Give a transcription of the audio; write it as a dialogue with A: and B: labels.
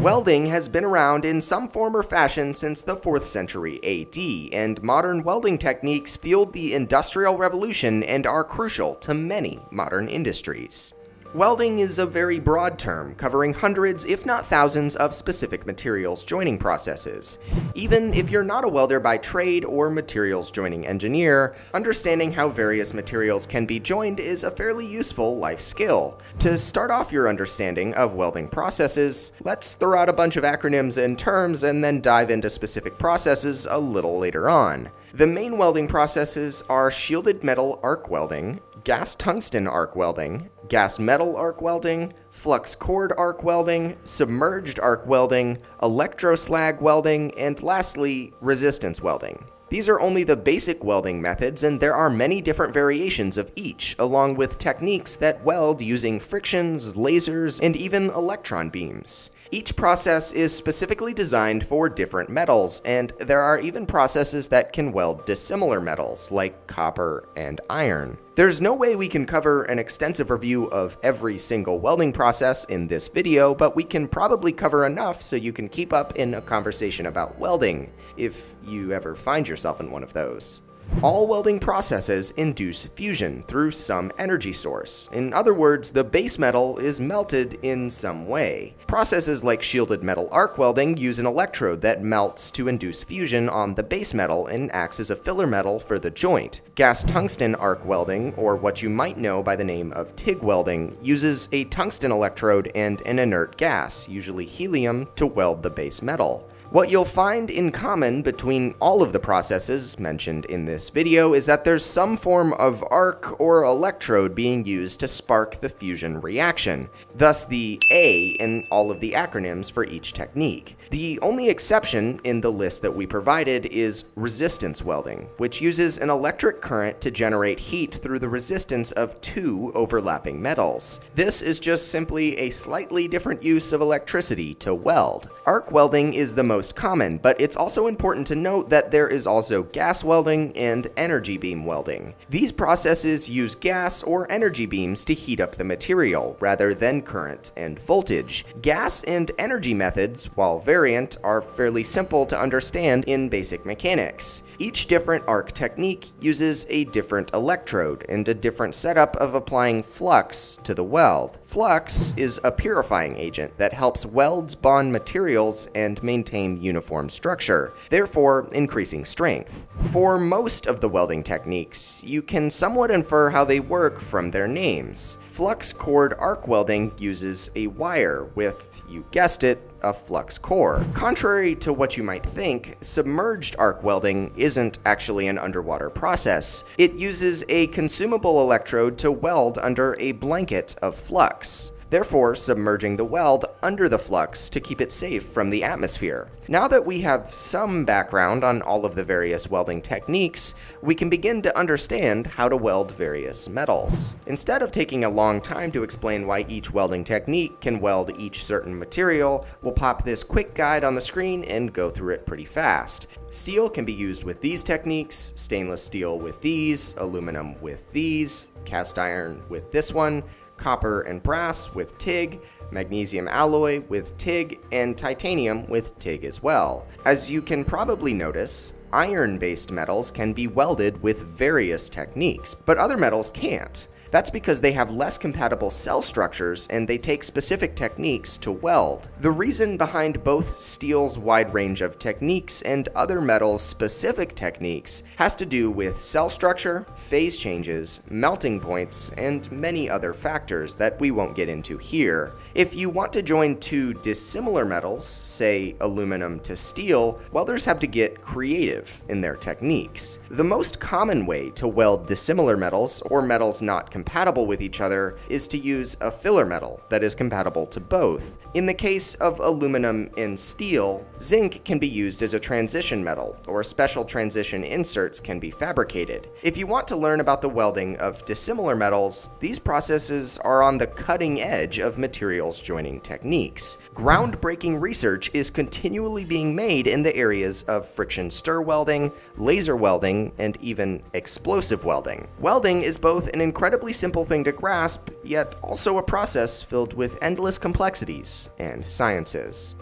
A: Welding has been around in some form or fashion since the 4th century AD, and modern welding techniques fueled the Industrial Revolution and are crucial to many modern industries. Welding is a very broad term, covering hundreds, if not thousands, of specific materials joining processes. Even if you're not a welder by trade or materials joining engineer, understanding how various materials can be joined is a fairly useful life skill. To start off your understanding of welding processes, let's throw out a bunch of acronyms and terms and then dive into specific processes a little later on. The main welding processes are shielded metal arc welding, gas tungsten arc welding, gas metal arc welding, flux cord arc welding, submerged arc welding, electroslag welding, and lastly, resistance welding. These are only the basic welding methods, and there are many different variations of each, along with techniques that weld using frictions, lasers, and even electron beams. Each process is specifically designed for different metals, and there are even processes that can weld dissimilar metals, like copper and iron. There's no way we can cover an extensive review of every single welding process in this video, but we can probably cover enough so you can keep up in a conversation about welding, if you ever find yourself in one of those. All welding processes induce fusion through some energy source. In other words, the base metal is melted in some way. Processes like shielded metal arc welding use an electrode that melts to induce fusion on the base metal and acts as a filler metal for the joint. Gas tungsten arc welding, or what you might know by the name of TIG welding, uses a tungsten electrode and an inert gas, usually helium, to weld the base metal. What you'll find in common between all of the processes mentioned in this video is that there's some form of arc or electrode being used to spark the fusion reaction, thus the A in all of the acronyms for each technique. The only exception in the list that we provided is resistance welding, which uses an electric current to generate heat through the resistance of two overlapping metals. This is just simply a slightly different use of electricity to weld. Arc welding is the most common, but it's also important to note that there is also gas welding and energy beam welding. These processes use gas or energy beams to heat up the material, rather than current and voltage. Gas and energy methods, while variant, are fairly simple to understand in basic mechanics. Each different arc technique uses a different electrode and a different setup of applying flux to the weld. Flux is a purifying agent that helps welds bond materials and maintain uniform structure, therefore increasing strength. For most of the welding techniques, you can somewhat infer how they work from their names. Flux cord arc welding uses a wire with, you guessed it, a flux core. Contrary to what you might think, submerged arc welding isn't actually an underwater process. It uses a consumable electrode to weld under a blanket of flux, therefore submerging the weld under the flux to keep it safe from the atmosphere. Now that we have some background on all of the various welding techniques, we can begin to understand how to weld various metals. Instead of taking a long time to explain why each welding technique can weld each certain material, we'll pop this quick guide on the screen and go through it pretty fast. Steel can be used with these techniques, stainless steel with these, aluminum with these, cast iron with this one, copper and brass with TIG, magnesium alloy with TIG, and titanium with TIG as well. As you can probably notice, iron-based metals can be welded with various techniques, but other metals can't. That's because they have less compatible cell structures and they take specific techniques to weld. The reason behind both steel's wide range of techniques and other metals' specific techniques has to do with cell structure, phase changes, melting points, and many other factors that we won't get into here. If you want to join two dissimilar metals, say aluminum to steel, welders have to get creative in their techniques. The most common way to weld dissimilar metals, or metals not compatible with each other, is to use a filler metal that is compatible to both. In the case of aluminum and steel, zinc can be used as a transition metal, or special transition inserts can be fabricated. If you want to learn about the welding of dissimilar metals, these processes are on the cutting edge of materials joining techniques. Groundbreaking research is continually being made in the areas of friction stir welding, laser welding, and even explosive welding. Welding is both an incredibly simple thing to grasp, yet also a process filled with endless complexities and sciences.